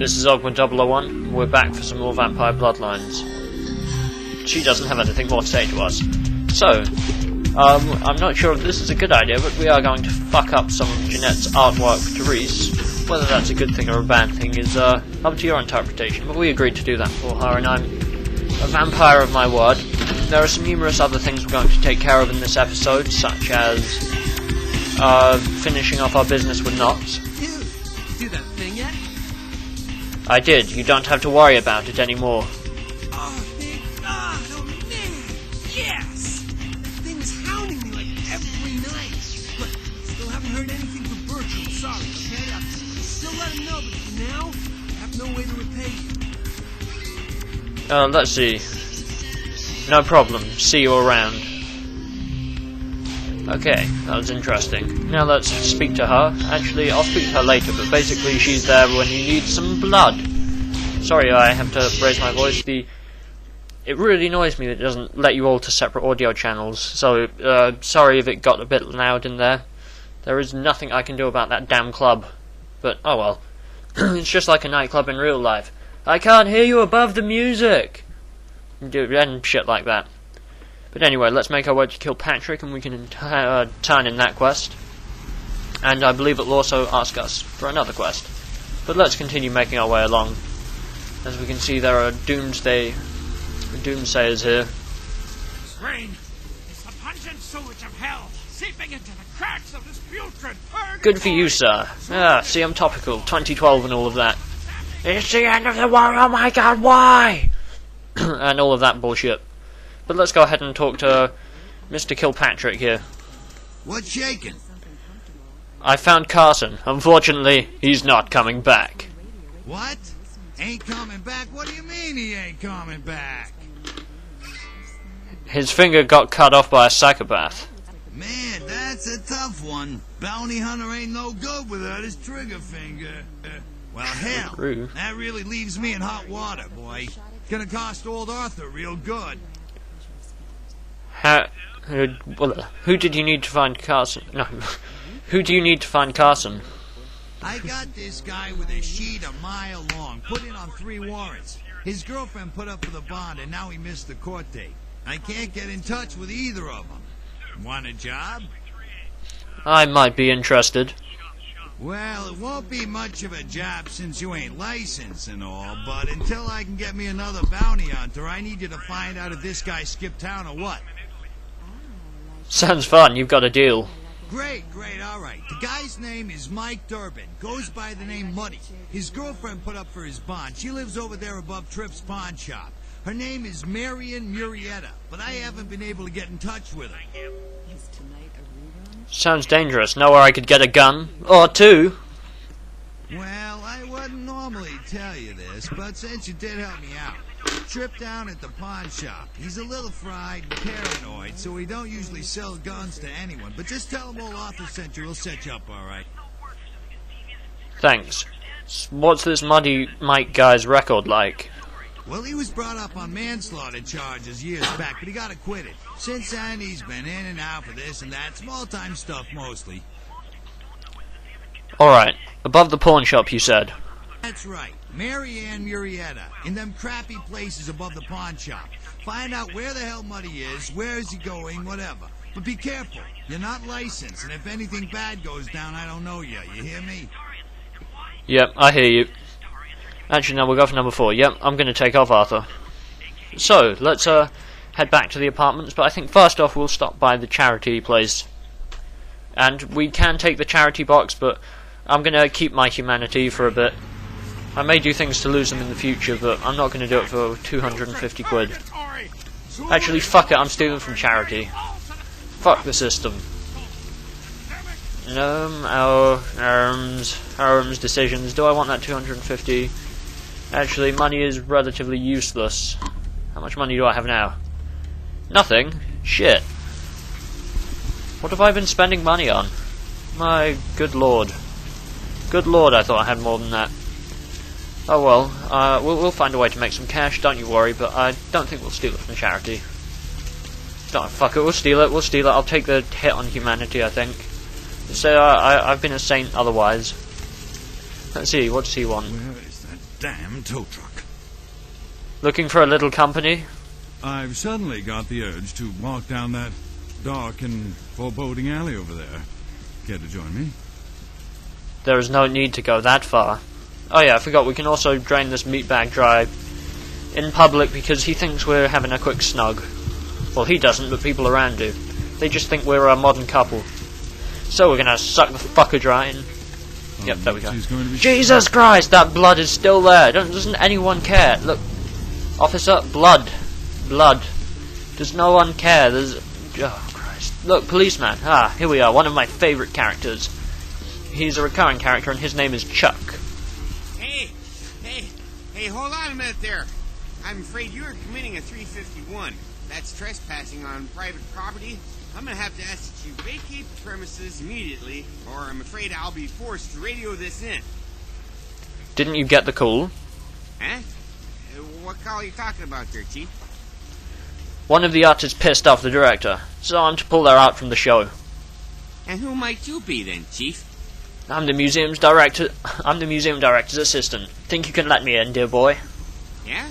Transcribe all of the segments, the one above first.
This is Ogma001. We're back for some more Vampire Bloodlines. She doesn't have anything more to say to us. So, I'm not sure if this is a good idea, but we are going to fuck up some of Jeanette's artwork to Reese. Whether that's a good thing or a bad thing is up to your interpretation, but we agreed to do that for her, and I'm a vampire of my word. There are some numerous other things we're going to take care of in this episode, such as finishing off our business with Knox. Do that thing yet? I did. You don't have to worry about it anymore. Oh, thank God! Oh man! Yes! That thing is hounding me like every night. But still haven't heard anything from Bertram. Sorry, okay? I'll still let him know, but for now, I have no way to repay you. Let's see. No problem. See you around. Okay, that was interesting. Now let's speak to her. Actually, I'll speak to her later, but basically she's there when you need some blood. Sorry, I have to raise my voice. It really annoys me that it doesn't let you all to separate audio channels, so sorry if it got a bit loud in there. There is nothing I can do about that damn club. But, oh well. It's just like a nightclub in real life. I can't hear you above the music! And shit like that. But anyway, let's make our way to Kilpatrick and we can turn in that quest. And I believe it will also ask us for another quest. But let's continue making our way along. As we can see, there are doomsayers here. Rain is the pungent sewage of hell, seeping into the cracks of this putrid purgatory. Good for you, sir. See, I'm topical. 2012 and all of that. It's the end of the world, oh my god, why? And all of that bullshit. But let's go ahead and talk to Mr. Kilpatrick here. What's shaking? I found Carson. Unfortunately, he's not coming back. What? Ain't coming back? What do you mean he ain't coming back? His finger got cut off by a psychopath. Man, that's a tough one. Bounty hunter ain't no good without his trigger finger. Well, hell, True. That really leaves me in hot water, boy. Gonna cost old Arthur real good. Who did you need to find Carson? No. Who do you need to find Carson? I got this guy with a sheet a mile long, put in on 3 warrants. His girlfriend put up for the bond, and now he missed the court date. I can't get in touch with either of them. Want a job? I might be interested. Well, it won't be much of a job since you ain't licensed and all, but until I can get me another bounty hunter, I need you to find out if this guy skipped town or what. Sounds fun, you've got a deal. Great, alright. The guy's name is Mike Durbin. Goes by the name Muddy. His girlfriend put up for his bond. She lives over there above Tripp's pawn shop. Her name is Marion Murrieta, but I haven't been able to get in touch with her. Sounds dangerous. Know where I could get a gun? Or 2? Well, I wouldn't normally tell you this, but since you did help me out. Trip down at the pawn shop. He's a little fried and paranoid, so he don't usually sell guns to anyone. But just tell him old Arthur sent you, he'll set you up alright. Thanks. What's this Muddy Mike guy's record like? Well, he was brought up on manslaughter charges years back, but he got acquitted. Since then, he's been in and out for this and that, small-time stuff mostly. Alright, above the pawn shop you said. That's right, Marianne Murrieta, in them crappy places above the pawn shop. Find out where the hell Muddy is, where is he going, whatever. But be careful, you're not licensed, and if anything bad goes down, I don't know yet, you hear me? Yep, I hear you. Actually, no, we'll go for number 4. Yep, I'm going to take off Arthur. So, let's head back to the apartments, but I think first off we'll stop by the charity place. And we can take the charity box, but I'm going to keep my humanity for a bit. I may do things to lose them in the future, but I'm not going to do it for 250 quid. Actually, fuck it, I'm stealing from charity. Fuck the system. Arms decisions. Do I want that 250? Actually, money is relatively useless. How much money do I have now? Nothing? Shit. What have I been spending money on? My good lord. Good lord, I thought I had more than that. Oh well, we'll find a way to make some cash, don't you worry, but I don't think we'll steal it from charity. Don't, fuck it, we'll steal it, I'll take the hit on humanity, I think. So, I've been a saint otherwise. Let's see, what does he want? Where is that damn tow truck. Looking for a little company? I've suddenly got the urge to walk down that dark and foreboding alley over there. Care to join me? There is no need to go that far. Oh yeah, I forgot, we can also drain this meatbag dry in public because he thinks we're having a quick snug. Well, he doesn't, but people around do. They just think we're a modern couple. So we're gonna suck the fucker dry and... Yep, there we go. Jesus Christ, that blood is still there. Doesn't anyone care? Look, officer, blood. Blood. Does no one care? There's... Oh, Christ. Look, policeman. Ah, here we are, one of my favourite characters. He's a recurring character and his name is Chuck. Hey, hold on a minute there. I'm afraid you are committing a 351. That's trespassing on private property. I'm gonna have to ask that you vacate the premises immediately, or I'm afraid I'll be forced to radio this in. Didn't you get the call? Huh? What call are you talking about there, Chief? One of the artists pissed off the director, so I'm to pull her out from the show. And who might you be then, Chief? I'm the museum's director. I'm the museum director's assistant. Think you can let me in, dear boy? Yeah?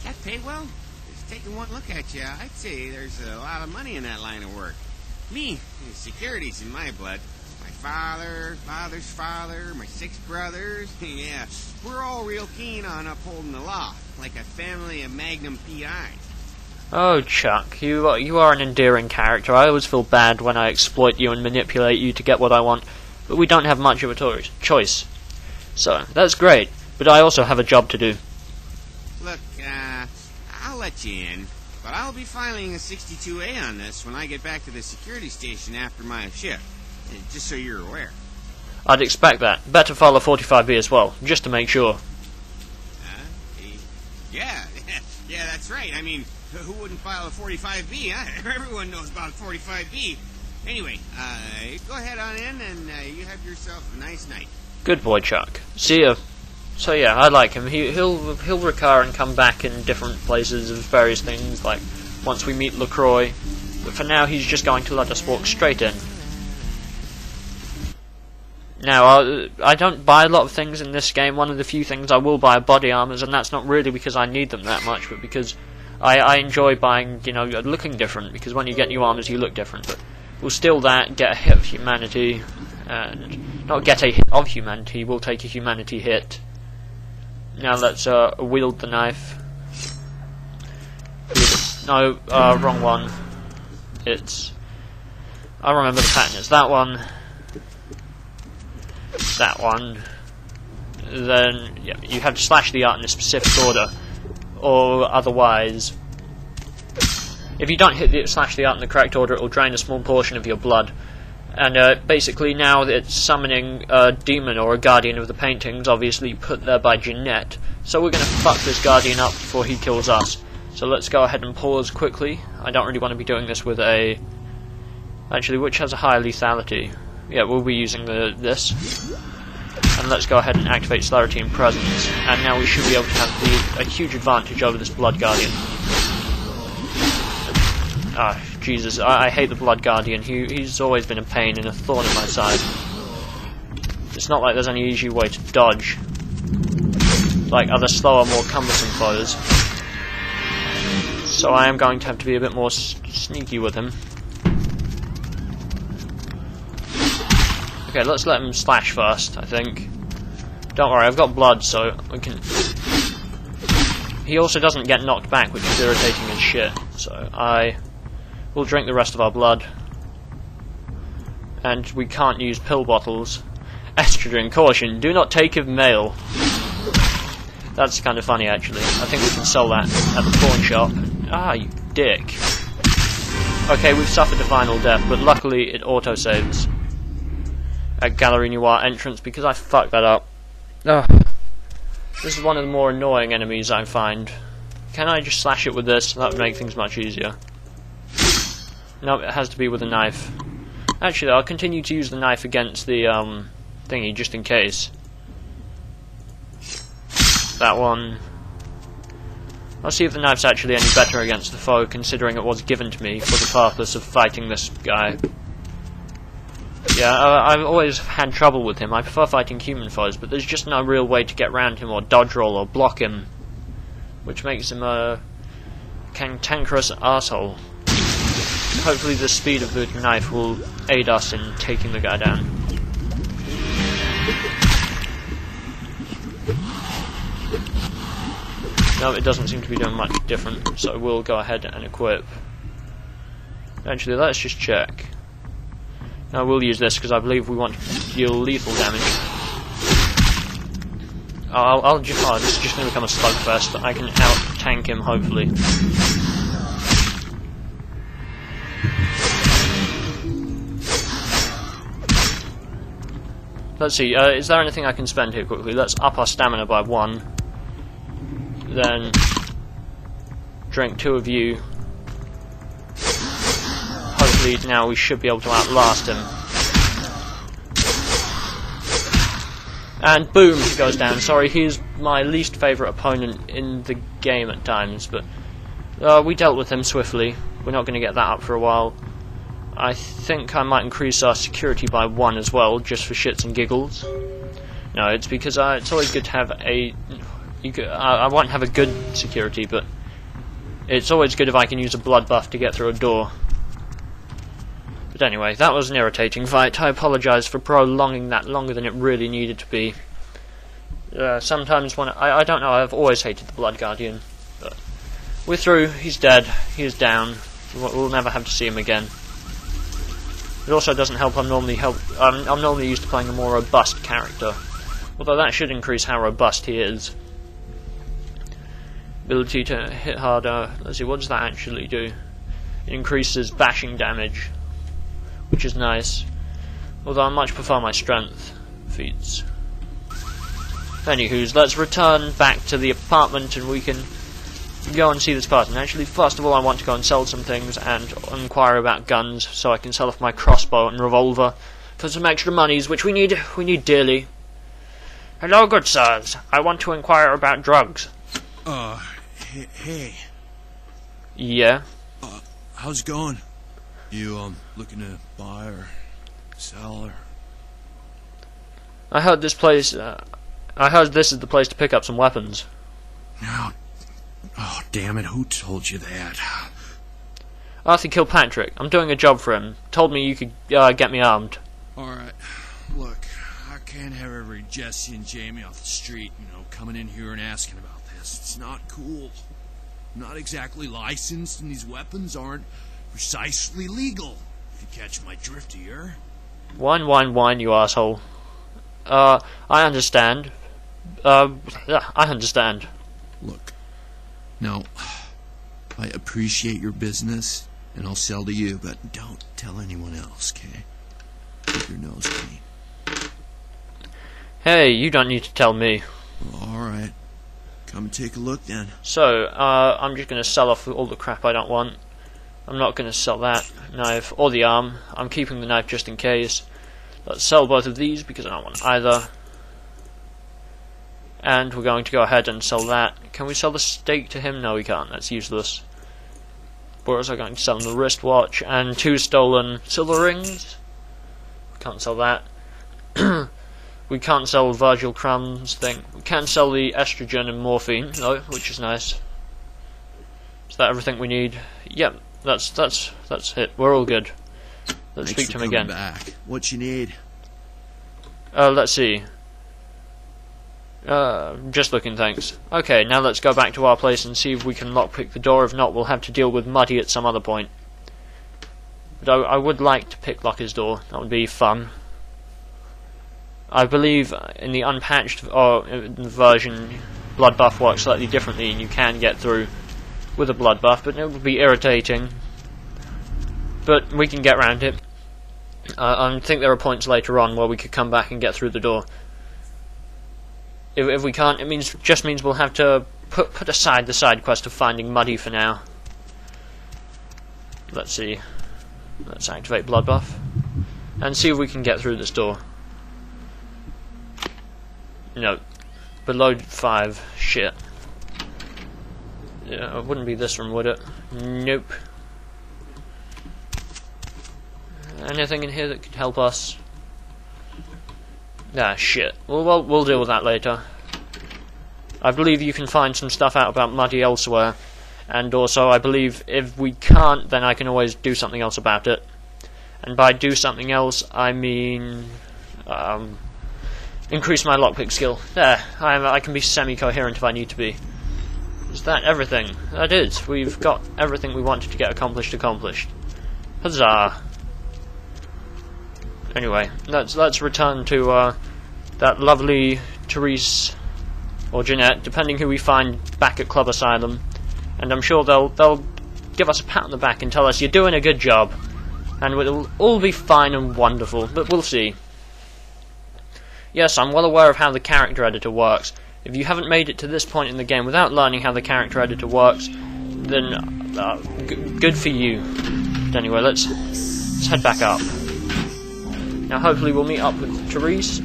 That pay well? Just taking one look at you, I'd say there's a lot of money in that line of work. Me, security's in my blood. My father's father, my 6 brothers. Yeah, we're all real keen on upholding the law, like a family of Magnum PIs. Oh, Chuck, you are an endearing character. I always feel bad when I exploit you and manipulate you to get what I want. But we don't have much of a choice. So, that's great, but I also have a job to do. Look, I'll let you in, but I'll be filing a 62A on this when I get back to the security station after my shift, just so you're aware. I'd expect that. Better file a 45B as well, just to make sure. Yeah, that's right. I mean, who wouldn't file a 45B, huh? Everyone knows about 45B. Anyway, go ahead on in, and you have yourself a nice night. Good boy, Chuck. See ya. So yeah, I like him. He'll recur and come back in different places of various things, like once we meet LaCroix. But for now, he's just going to let us walk straight in. Now, I don't buy a lot of things in this game. One of the few things I will buy are body armors, and that's not really because I need them that much, but because I enjoy buying, looking different, because when you get new armors, you look different. But we'll steal that, get a hit of humanity, and not get a hit of humanity, we'll take a humanity hit. Now let's wield the knife. No, wrong one. I remember the pattern, it's that one, that one, then, yeah, you have to slash the art in a specific order, or otherwise, if you don't slash the art in the correct order, it will drain a small portion of your blood. And basically now it's summoning a demon or a guardian of the paintings, obviously put there by Jeanette. So we're going to fuck this guardian up before he kills us. So let's go ahead and pause quickly. I don't really want to be doing this with a... Actually, which has a higher lethality? Yeah, we'll be using this. And let's go ahead and activate celerity and presence. And now we should be able to have a huge advantage over this blood guardian. Ah, Jesus, I hate the Blood Guardian. He's always been a pain and a thorn in my side. It's not like there's any easy way to dodge, like other slower, more cumbersome foes. So I am going to have to be a bit more sneaky with him. Okay, let's let him slash first, I think. Don't worry, I've got blood, so we can... He also doesn't get knocked back, which is irritating as shit, so we'll drink the rest of our blood. And we can't use pill bottles. Estrogen, caution, do not take of male. That's kind of funny, actually. I think we can sell that at the pawn shop. Ah, you dick. Okay, we've suffered a final death, but luckily it auto-saves at Gallery Noir entrance because I fucked that up. Ugh. This is one of the more annoying enemies I find. Can I just slash it with this? That would make things much easier. No, it has to be with a knife. Actually, I'll continue to use the knife against the thingy, just in case. That one. I'll see if the knife's actually any better against the foe, considering it was given to me for the purpose of fighting this guy. Yeah, I've always had trouble with him. I prefer fighting human foes, but there's just no real way to get around him or dodge roll or block him, which makes him a cantankerous asshole. Hopefully the speed of the knife will aid us in taking the guy down. No, it doesn't seem to be doing much different, so we'll go ahead and equip. Actually, let's just check. No, we'll use this because I believe we want to deal lethal damage. Oh, this is just going to become a slugfest, but I can out-tank him, hopefully. Let's see, is there anything I can spend here quickly? Let's up our stamina by 1. Then drink 2 of you. Hopefully now we should be able to outlast him. And boom, he goes down. Sorry, he's my least favourite opponent in the game at times, but we dealt with him swiftly. We're not going to get that up for a while. I think I might increase our security by 1 as well, just for shits and giggles. No, it's because it's always good to have a... I won't have a good security, but it's always good if I can use a blood buff to get through a door. But anyway, that was an irritating fight. I apologise for prolonging that longer than it really needed to be. Sometimes when I don't know, I've always hated the Blood Guardian. But we're through, he's dead, he's down. We'll never have to see him again. It also doesn't help I'm normally used to playing a more robust character. Although that should increase how robust he is. Ability to hit harder. Let's see, what does that actually do? It increases bashing damage, which is nice. Although I much prefer my strength feats. Anywho's, let's return back to the apartment and we can go and see this person. Actually, first of all, I want to go and sell some things and inquire about guns, so I can sell off my crossbow and revolver for some extra monies, which we need dearly. Hello, good sirs. I want to inquire about drugs. Hey. Yeah? How's it going? You, looking to buy or sell or... I heard this place, I heard this is the place to pick up some weapons. Oh, damn it, who told you that? Arthur Kilpatrick. I'm doing a job for him. Told me you could, get me armed. Alright, look, I can't have every Jesse and Jamie off the street, coming in here and asking about this. It's not cool. I'm not exactly licensed, and these weapons aren't precisely legal, if you catch my drift here. Wine, you asshole. I understand. I understand. Look, now, I appreciate your business, and I'll sell to you, but don't tell anyone else, okay? Keep your nose clean. Hey, you don't need to tell me. Alright. Come and take a look, then. So, I'm just going to sell off all the crap I don't want. I'm not going to sell that knife or the arm. I'm keeping the knife just in case. Let's sell both of these because I don't want either. And we're going to go ahead and sell that. Can we sell the steak to him? No, we can't. That's useless. We're also going to sell him the wristwatch and 2 stolen silver rings. We can't sell that. We can't sell Virgil Crumb's thing. We can sell the estrogen and morphine, though, which is nice. Is that everything we need? Yep, that's it. We're all good. Let's speak to him again. Back. What you need? Let's see. Just looking, thanks. Okay, now let's go back to our place and see if we can lockpick the door. If not, we'll have to deal with Muddy at some other point. But I would like to pick lock his door. That would be fun. I believe in the unpatched version, blood buff works slightly differently, and you can get through with a blood buff, but it would be irritating. But we can get around it. I think there are points later on where we could come back and get through the door. If we can't, it just means we'll have to put aside the side quest of finding Muddy for now. Let's see. Let's activate blood buff and see if we can get through this door. No, below 5. Shit. Yeah, it wouldn't be this room, would it? Nope. Anything in here that could help us? Ah, shit. Well, we'll deal with that later. I believe you can find some stuff out about Muddy elsewhere. And also, I believe if we can't, then I can always do something else about it. And by do something else, I mean... increase my lockpick skill. There, I can be semi-coherent if I need to be. Is that everything? That is. We've got everything we wanted to get accomplished. Huzzah! Anyway, let's return to that lovely Therese or Jeanette, depending who we find back at Club Asylum, and I'm sure they'll give us a pat on the back and tell us you're doing a good job, and it'll all be fine and wonderful. But we'll see. Yes, I'm well aware of how the character editor works. If you haven't made it to this point in the game without learning how the character editor works, then good for you. But anyway, let's head back up. Now hopefully we'll meet up with Therese.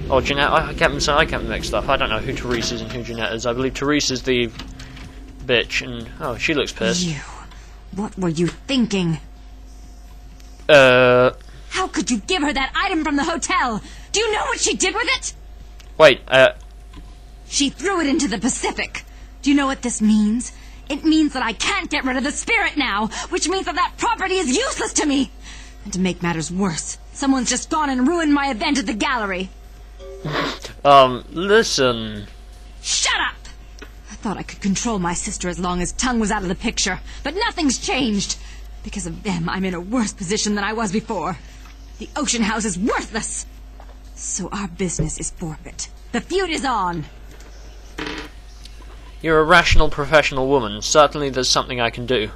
Or Jeanette. I get them mixed up. I don't know who Therese is and who Jeanette is. I believe Therese is the bitch, and oh, she looks pissed. You. What were you thinking? How could you give her that item from the hotel? Do you know what she did with it? Wait, She threw it into the Pacific. Do you know what this means? It means that I can't get rid of the spirit now, which means that property is useless to me. And to make matters worse, someone's just gone and ruined my event at the gallery. Listen. Shut up! I thought I could control my sister as long as Tongue was out of the picture, but nothing's changed. Because of them, I'm in a worse position than I was before. The Ocean House is worthless. So our business is forfeit. The feud is on. You're a rational professional woman. Certainly there's something I can do.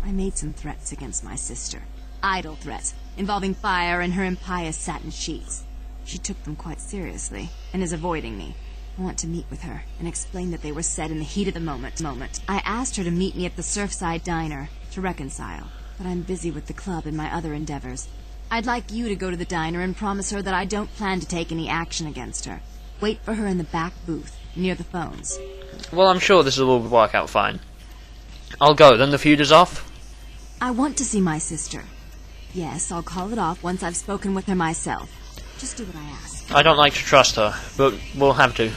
I made some threats against my sister. Idle threats, involving fire and her impious satin sheets. She took them quite seriously, and is avoiding me. I want to meet with her, and explain that they were said in the heat of the moment. I asked her to meet me at the Surfside Diner, to reconcile, but I'm busy with the club and my other endeavors. I'd like you to go to the diner and promise her that I don't plan to take any action against her. Wait for her in the back booth, near the phones. Well, I'm sure this will all work out fine. I'll go, then the feud is off? I want to see my sister. Yes, I'll call it off once I've spoken with her myself. Just do what I ask. I don't like to trust her, but we'll have to.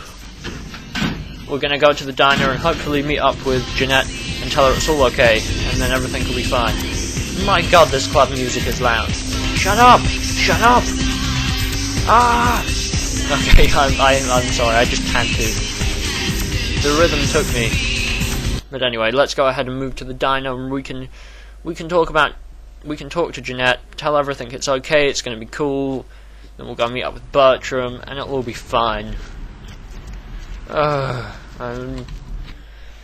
We're gonna go to the diner and hopefully meet up with Jeanette and tell her it's all okay, and then everything will be fine. My god, this club music is loud. Shut up! Shut up! Ah! Okay, I'm sorry, I just had to. The rhythm took me. But anyway, let's go ahead and move to the diner, and we can talk to Jeanette, tell everything it's okay, it's gonna be cool. Then we'll go meet up with Bertram, and it'll all be fine.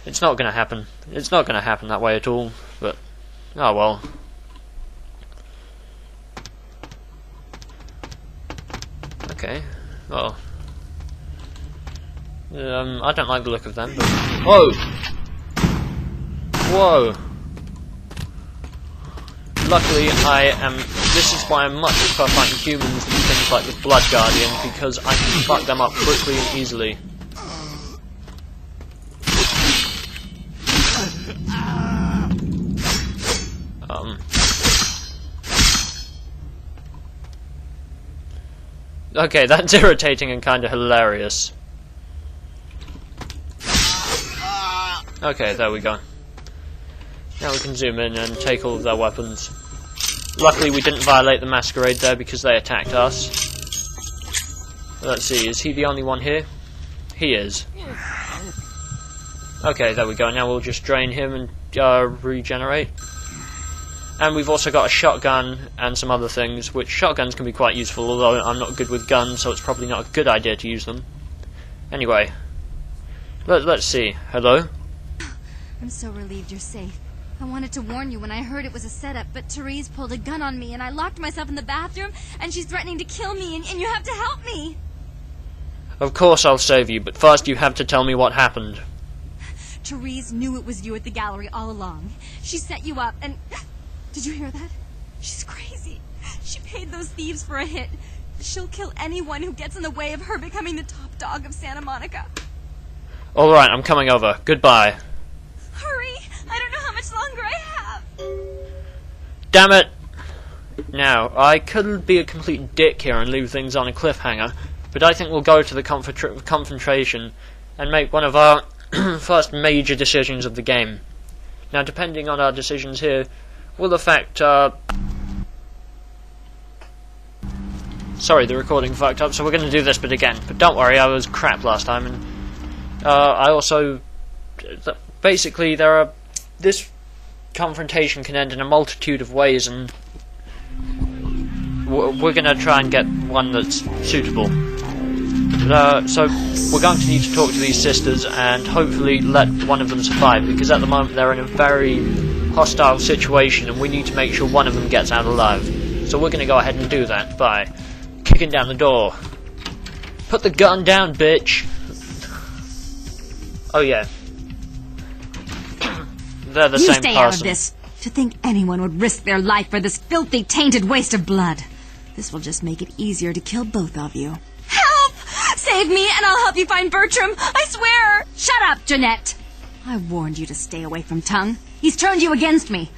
It's not gonna happen. It's not gonna happen that way at all. But oh well. Okay. Well. I don't like the look of them. But whoa. Whoa. Luckily, this is why I'm much prefer fighting humans than things like the Blood Guardian, because I can fuck them up quickly and easily. Okay, that's irritating and kinda hilarious. Okay, there we go. Now we can zoom in and take all of their weapons. Luckily we didn't violate the Masquerade there because they attacked us. Let's see, is he the only one here? He is. Okay, there we go. Now we'll just drain him and regenerate. And we've also got a shotgun and some other things, which shotguns can be quite useful, although I'm not good with guns, so it's probably not a good idea to use them. Anyway, let's see. Hello? I'm so relieved you're safe. I wanted to warn you when I heard it was a setup, but Therese pulled a gun on me, and I locked myself in the bathroom, and she's threatening to kill me, and you have to help me! Of course I'll save you, but first you have to tell me what happened. Therese knew it was you at the gallery all along. She set you up, and... Did you hear that? She's crazy. She paid those thieves for a hit. She'll kill anyone who gets in the way of her becoming the top dog of Santa Monica. Alright, I'm coming over. Goodbye. Hurry! I don't know how much longer I have. Damn it! Now, I could be a complete dick here and leave things on a cliffhanger, but I think we'll go to the confrontation and make one of our first major decisions of the game. Now, depending on our decisions here, will affect, sorry, the recording fucked up, so we're going to do this bit again. But don't worry, I was crap last time, and I also... Basically, this confrontation can end in a multitude of ways, and we're going to try and get one that's suitable. So we're going to need to talk to these sisters and hopefully let one of them survive, because at the moment they're in a very hostile situation and we need to make sure one of them gets out alive. So we're going to go ahead and do that by kicking down the door. Put the gun down, bitch! Oh yeah. They're the same person. You stay out of this. To think anyone would risk their life for this filthy, tainted waste of blood. This will just make it easier to kill both of you. Help! Save me and I'll help you find Bertram. I swear! Shut up, Jeanette! I warned you to stay away from Tongue. He's turned you against me.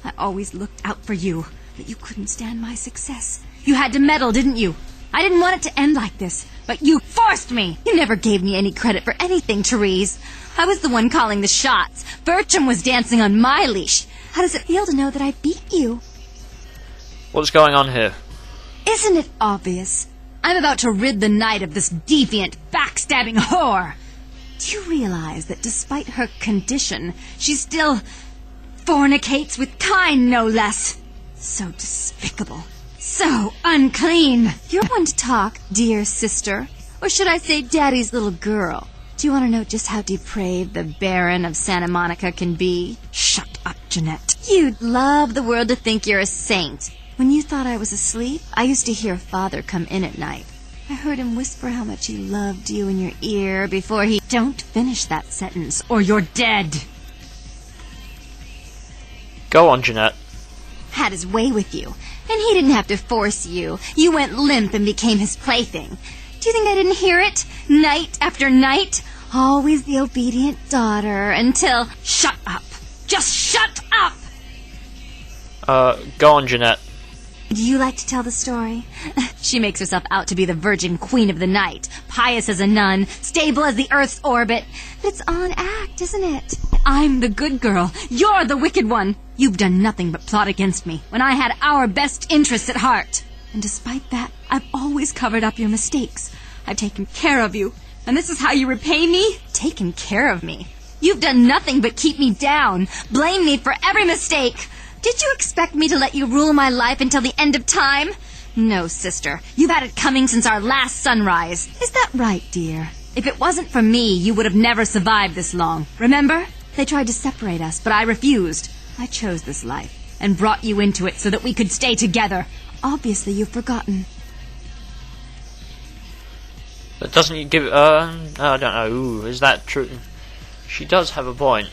I always looked out for you, but you couldn't stand my success. You had to meddle, didn't you? I didn't want it to end like this, but you forced me! You never gave me any credit for anything, Therese. I was the one calling the shots. Bertram was dancing on my leash. How does it feel to know that I beat you? What's going on here? Isn't it obvious? I'm about to rid the night of this deviant, backstabbing whore. Do you realize that despite her condition, she still fornicates with kind, no less? So despicable. So unclean. You're one to talk, dear sister. Or should I say daddy's little girl? Do you want to know just how depraved the Baron of Santa Monica can be? Shut up, Jeanette. You'd love the world to think you're a saint. When you thought I was asleep, I used to hear Father come in at night. I heard him whisper how much he loved you in your ear before he... Don't finish that sentence, or you're dead. Go on, Jeanette. Had his way with you, and he didn't have to force you. You went limp and became his plaything. Do you think I didn't hear it? Night after night? Always the obedient daughter until... Shut up. Just shut up! Go on, Jeanette. Do you like to tell the story? She makes herself out to be the virgin queen of the night, pious as a nun, stable as the Earth's orbit. But it's all an act, isn't it? I'm the good girl. You're the wicked one. You've done nothing but plot against me when I had our best interests at heart. And despite that, I've always covered up your mistakes. I've taken care of you. And this is how you repay me? Taken care of me. You've done nothing but keep me down, blame me for every mistake. Did you expect me to let you rule my life until the end of time? No, sister. You've had it coming since our last sunrise. Is that right, dear? If it wasn't for me, you would have never survived this long. Remember? They tried to separate us, but I refused. I chose this life and brought you into it so that we could stay together. Obviously, you've forgotten. But doesn't he give... I don't know. Ooh, is that true? She does have a point.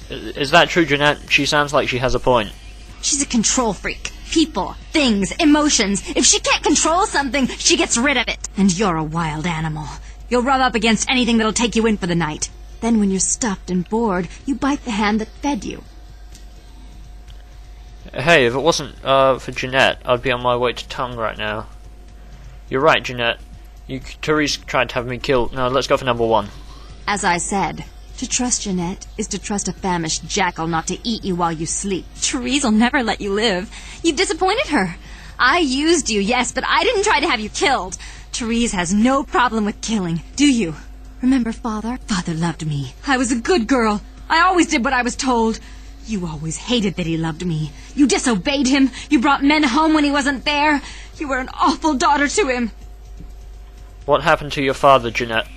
Is that true, Jeanette? She sounds like she has a point. She's a control freak. People, things, emotions. If she can't control something, she gets rid of it. And you're a wild animal. You'll rub up against anything that'll take you in for the night. Then when you're stuffed and bored, you bite the hand that fed you. Hey, if it wasn't for Jeanette, I'd be on my way to Tongue right now. You're right, Jeanette. Therese tried to have me killed. No, let's go for number one. As I said, to trust Jeanette is to trust a famished jackal not to eat you while you sleep. Therese will never let you live. You've disappointed her. I used you, yes, but I didn't try to have you killed. Therese has no problem with killing, do you? Remember Father? Father loved me. I was a good girl. I always did what I was told. You always hated that he loved me. You disobeyed him. You brought men home when he wasn't there. You were an awful daughter to him. What happened to your father, Jeanette?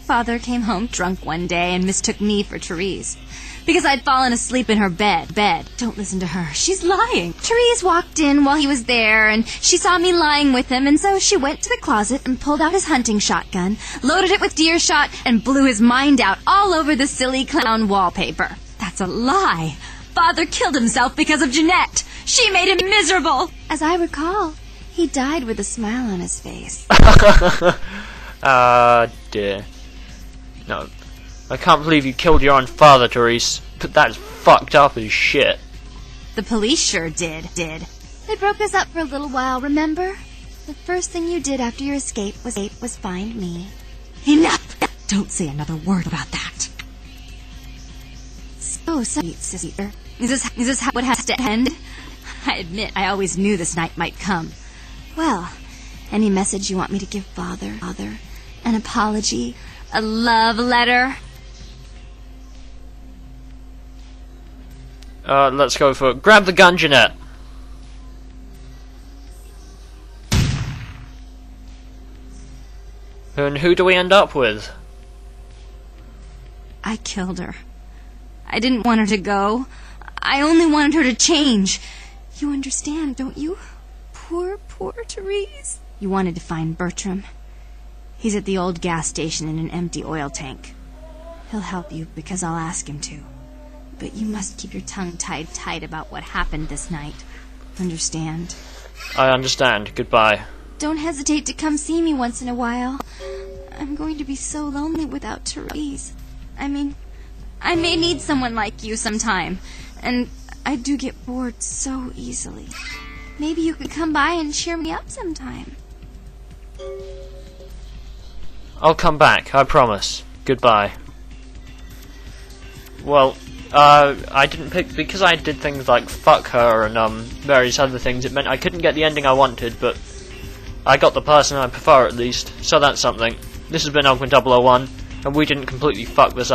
Father came home drunk one day and mistook me for Therese. Because I'd fallen asleep in her bed. Don't listen to her. She's lying. Therese walked in while he was there, and she saw me lying with him, and so she went to the closet and pulled out his hunting shotgun, loaded it with deer shot, and blew his mind out all over the silly clown wallpaper. That's a lie. Father killed himself because of Jeanette. She made him miserable. As I recall, he died with a smile on his face. Dear. No. I can't believe you killed your own father, Therese. But that's fucked up as shit. The police sure did. They broke us up for a little while, remember? The first thing you did after your escape was find me. Enough! Don't say another word about that. So sweet, sister. Is this how it has to end? I admit I always knew this night might come. Well, any message you want me to give Father? An apology? A love letter? Let's go for it. Grab the gun, Jeanette. And who do we end up with? I killed her. I didn't want her to go. I only wanted her to change. You understand, don't you? Poor Therese. You wanted to find Bertram. He's at the old gas station in an empty oil tank. He'll help you because I'll ask him to. But you must keep your tongue tied about what happened this night. Understand? I understand. Goodbye. Don't hesitate to come see me once in a while. I'm going to be so lonely without Therese. I mean, I may need someone like you sometime. And I do get bored so easily. Maybe you could come by and cheer me up sometime. I'll come back, I promise. Goodbye. Well, I didn't pick, because I did things like fuck her and various other things, it meant I couldn't get the ending I wanted, but I got the person I prefer at least, so that's something. This has been Alquin 001, and we didn't completely fuck this up.